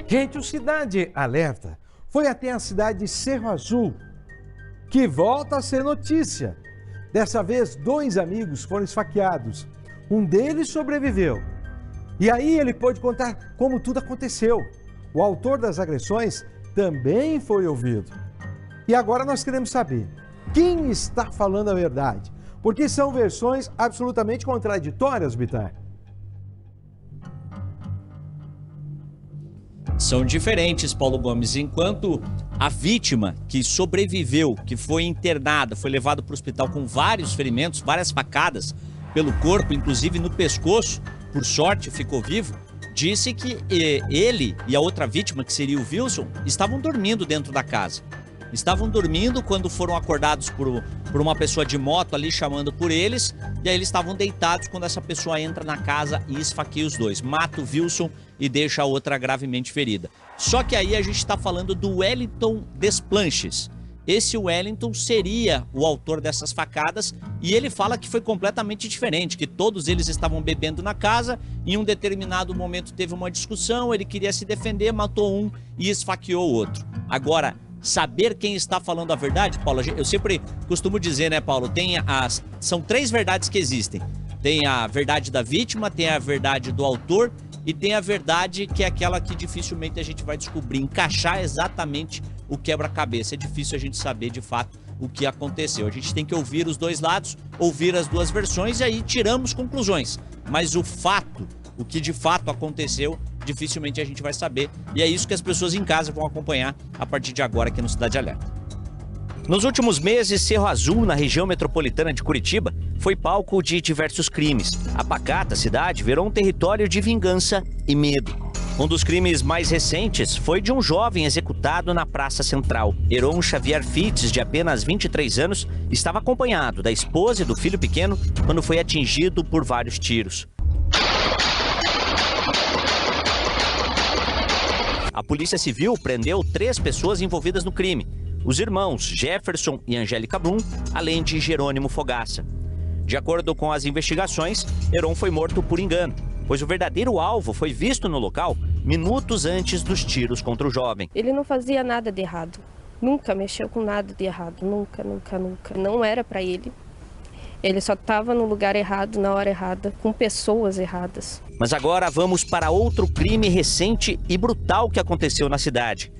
Gente, o Cidade Alerta foi até a cidade de Cerro Azul, que volta a ser notícia. Dessa vez, 2 amigos foram esfaqueados. Um deles sobreviveu. E aí ele pôde contar como tudo aconteceu. O autor das agressões também foi ouvido. E agora nós queremos saber quem está falando a verdade, porque são versões absolutamente contraditórias, Bitar. São diferentes, Paulo Gomes. Enquanto a vítima que sobreviveu, que foi internada, foi levado para o hospital com vários ferimentos, várias facadas pelo corpo, inclusive no pescoço, por sorte ficou vivo, disse que ele e a outra vítima, que seria o Wilson, estavam dormindo dentro da casa. Estavam dormindo quando foram acordados por uma pessoa de moto ali chamando por eles, e aí eles estavam deitados quando essa pessoa entra na casa e esfaqueia os dois. Mata o Wilson e deixa a outra gravemente ferida. Só que aí a gente está falando do Wellington Desplanches. Esse Wellington seria o autor dessas facadas e ele fala que foi completamente diferente, que todos eles estavam bebendo na casa, em um determinado momento teve uma discussão, ele queria se defender, matou um e esfaqueou o outro. Agora, saber quem está falando a verdade, Paulo, eu sempre costumo dizer, né, Paulo, são 3 verdades que existem. Tem a verdade da vítima, tem a verdade do autor e tem a verdade que é aquela que dificilmente a gente vai descobrir, encaixar exatamente o quebra-cabeça. É difícil a gente saber de fato o que aconteceu. A gente tem que ouvir os 2 lados, ouvir as 2 versões e aí tiramos conclusões. Mas o fato, o que de fato aconteceu, dificilmente a gente vai saber. E é isso que as pessoas em casa vão acompanhar a partir de agora aqui no Cidade Alerta. Nos últimos meses, Cerro Azul, na região metropolitana de Curitiba, foi palco de diversos crimes. A pacata cidade virou um território de vingança e medo. Um dos crimes mais recentes foi de um jovem executado na Praça Central. Heron Xavier Fitz, de apenas 23 anos, estava acompanhado da esposa e do filho pequeno quando foi atingido por vários tiros. A Polícia Civil prendeu 3 pessoas envolvidas no crime. Os irmãos Jefferson e Angélica Blum, além de Jerônimo Fogaça. De acordo com as investigações, Heron foi morto por engano, pois o verdadeiro alvo foi visto no local minutos antes dos tiros contra o jovem. Ele não fazia nada de errado, nunca mexeu com nada de errado, nunca, nunca, nunca. Não era para ele. Ele só estava no lugar errado, na hora errada, com pessoas erradas. Mas agora vamos para outro crime recente e brutal que aconteceu na cidade.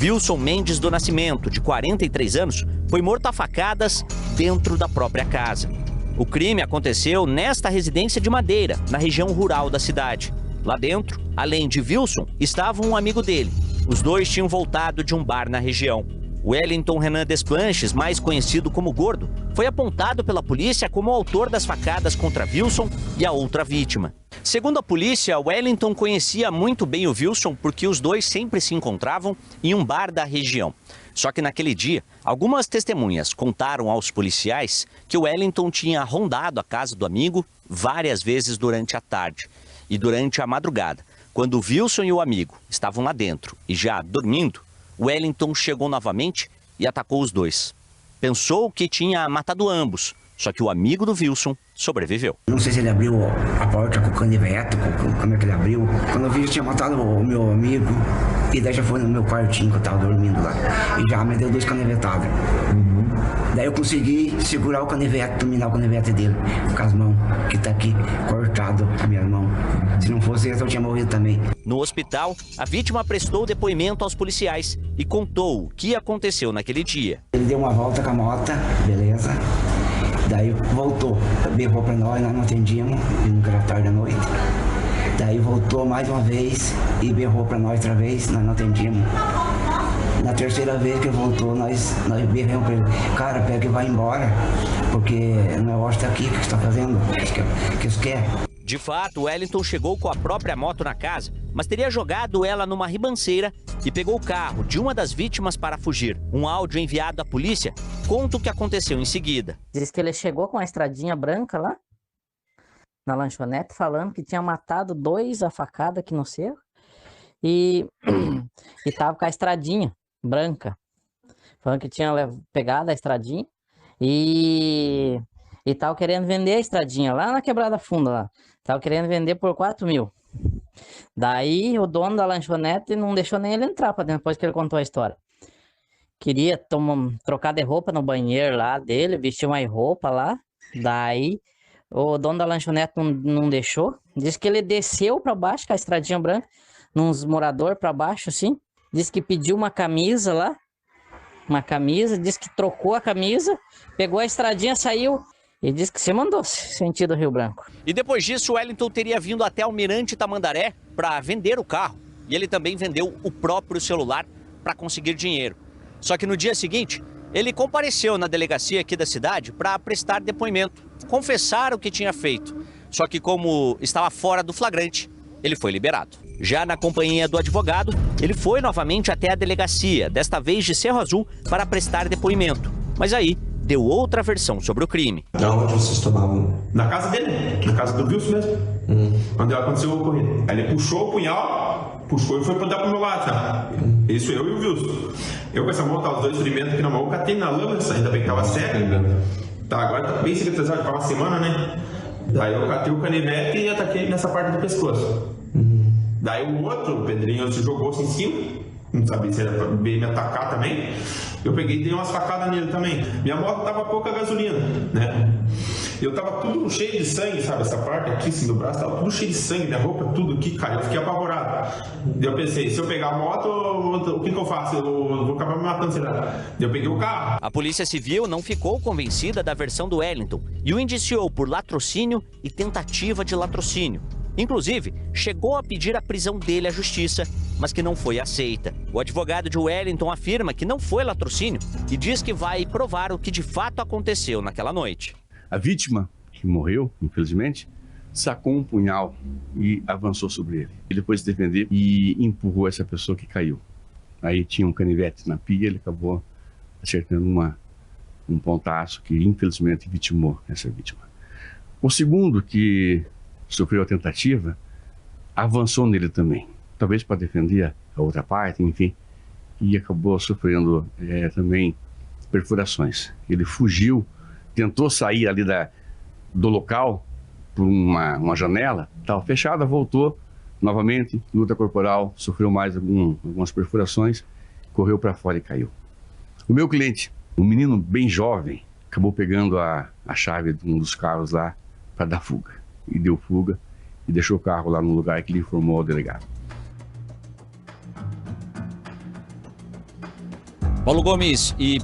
Wilson Mendes do Nascimento, de 43 anos, foi morto a facadas dentro da própria casa. O crime aconteceu nesta residência de madeira, na região rural da cidade. Lá dentro, além de Wilson, estava um amigo dele. Os 2 tinham voltado de um bar na região. Wellington Renan Desplanches, mais conhecido como Gordo, foi apontado pela polícia como o autor das facadas contra Wilson e a outra vítima. Segundo a polícia, Wellington conhecia muito bem o Wilson porque os 2 sempre se encontravam em um bar da região. Só que naquele dia, algumas testemunhas contaram aos policiais que o Wellington tinha rondado a casa do amigo várias vezes durante a tarde. E durante a madrugada, quando Wilson e o amigo estavam lá dentro e já dormindo, Wellington chegou novamente e atacou os 2. Pensou que tinha matado ambos, só que o amigo do Wilson sobreviveu. Não sei se ele abriu a porta com o canivete, como é que ele abriu. Quando eu vi, eu tinha matado o meu amigo e daí já foi no meu quartinho que eu tava dormindo lá. E já me deu 2 canivetadas. Daí eu consegui segurar o canivete, dominar o canivete dele com as mãos, que tá aqui cortado a minha mão. Se não fosse esse, eu tinha morrido também. No hospital, a vítima prestou depoimento aos policiais e contou o que aconteceu naquele dia. Ele deu uma volta com a moto, beleza. Daí voltou, berrou pra nós não atendíamos, nunca era tarde da noite. Daí voltou mais uma vez e berrou pra nós outra vez, nós não atendíamos. Na terceira vez que voltou, nós berramos pra ele, cara, pega e vai embora, porque o negócio tá aqui, o que você tá fazendo? O que você quer? De fato, Wellington chegou com a própria moto na casa, mas teria jogado ela numa ribanceira e pegou o carro de uma das vítimas para fugir. Um áudio enviado à polícia conta o que aconteceu em seguida. Diz que ele chegou com a estradinha branca lá, na lanchonete, falando que tinha matado 2 a facada aqui no cerro e tava com a estradinha branca, falando que tinha pegado a estradinha e tava querendo vender a estradinha lá na Quebrada Funda lá. Tava querendo vender por 4 mil. Daí o dono da lanchonete não deixou nem ele entrar pra dentro, depois que ele contou a história. Queria trocar de roupa no banheiro lá dele, vestir mais roupa lá. Daí o dono da lanchonete não deixou. Disse que ele desceu pra baixo, com a estradinha branca, nos moradores pra baixo, assim. Disse que pediu uma camisa lá. Uma camisa, disse que trocou a camisa, pegou a estradinha, saiu e disse que se mandou sentido Rio Branco. E depois disso, o Wellington teria vindo até Almirante Tamandaré para vender o carro. E ele também vendeu o próprio celular para conseguir dinheiro. Só que no dia seguinte, ele compareceu na delegacia aqui da cidade para prestar depoimento, confessar o que tinha feito. Só que como estava fora do flagrante, ele foi liberado. Já na companhia do advogado, ele foi novamente até a delegacia, desta vez de Cerro Azul, para prestar depoimento. Mas aí, deu outra versão sobre o crime. Onde vocês tomavam? Na casa dele, na casa do Wilson mesmo. Onde aconteceu o ocorrido. Aí ele puxou o punhal, puxou e foi pra dar pro meu lado, sabe? Isso eu e o Wilson. Eu com essa mão, tava os dois ferimentos aqui na mão, eu catei na lama, ainda bem que tava sério. Tá, agora tá bem cicatrizado, pra uma semana, né? Daí eu catei o canivete e ataquei nessa parte do pescoço. Daí o outro, o Pedrinho, se jogou assim em cima, não sabia se era pra me atacar também. Eu peguei e dei umas facadas nele também. Minha moto tava pouca gasolina, né? Eu tava tudo cheio de sangue, sabe? Essa parte aqui, assim, do braço, tava tudo cheio de sangue, minha roupa, tudo aqui, cara. Eu fiquei apavorado. Daí eu pensei, se eu pegar a moto, o que eu faço? Eu vou acabar me matando, será? Daí eu peguei o carro. A Polícia Civil não ficou convencida da versão do Wellington e o indiciou por latrocínio e tentativa de latrocínio. Inclusive, chegou a pedir a prisão dele à justiça, mas que não foi aceita. O advogado de Wellington afirma que não foi latrocínio e diz que vai provar o que de fato aconteceu naquela noite. A vítima, que morreu, infelizmente, sacou um punhal e avançou sobre ele. Ele depois se defendeu e empurrou essa pessoa que caiu. Aí tinha um canivete na pia, ele acabou acertando um pontaço que infelizmente vitimou essa vítima. O segundo, que sofreu a tentativa, avançou nele também, talvez para defender a outra parte, enfim, e acabou sofrendo também perfurações. Ele fugiu, tentou sair ali do local por uma janela, estava fechada, voltou novamente, luta corporal, sofreu mais algumas perfurações, correu para fora e caiu. O meu cliente, um menino bem jovem, acabou pegando a chave de um dos carros lá para dar fuga. E deu fuga e deixou o carro lá no lugar que ele informou ao delegado. Paulo Gomes, e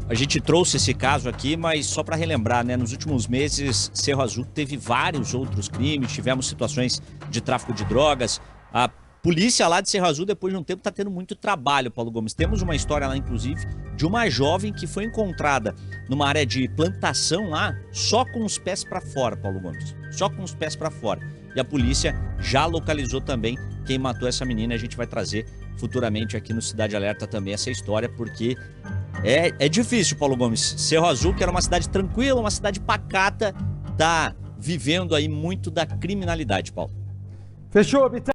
a gente trouxe esse caso aqui, mas só para relembrar, né? Nos últimos meses, Cerro Azul teve vários outros crimes, tivemos situações de tráfico de drogas. A polícia lá de Cerro Azul, depois de um tempo, está tendo muito trabalho, Paulo Gomes. Temos uma história lá, inclusive, de uma jovem que foi encontrada numa área de plantação lá, só com os pés para fora, Paulo Gomes. Só com os pés para fora. E a polícia já localizou também quem matou essa menina. A gente vai trazer futuramente aqui no Cidade Alerta também essa história, porque é difícil, Paulo Gomes. Cerro Azul, que era uma cidade tranquila, uma cidade pacata, tá vivendo aí muito da criminalidade, Paulo. Fechou, Bitão?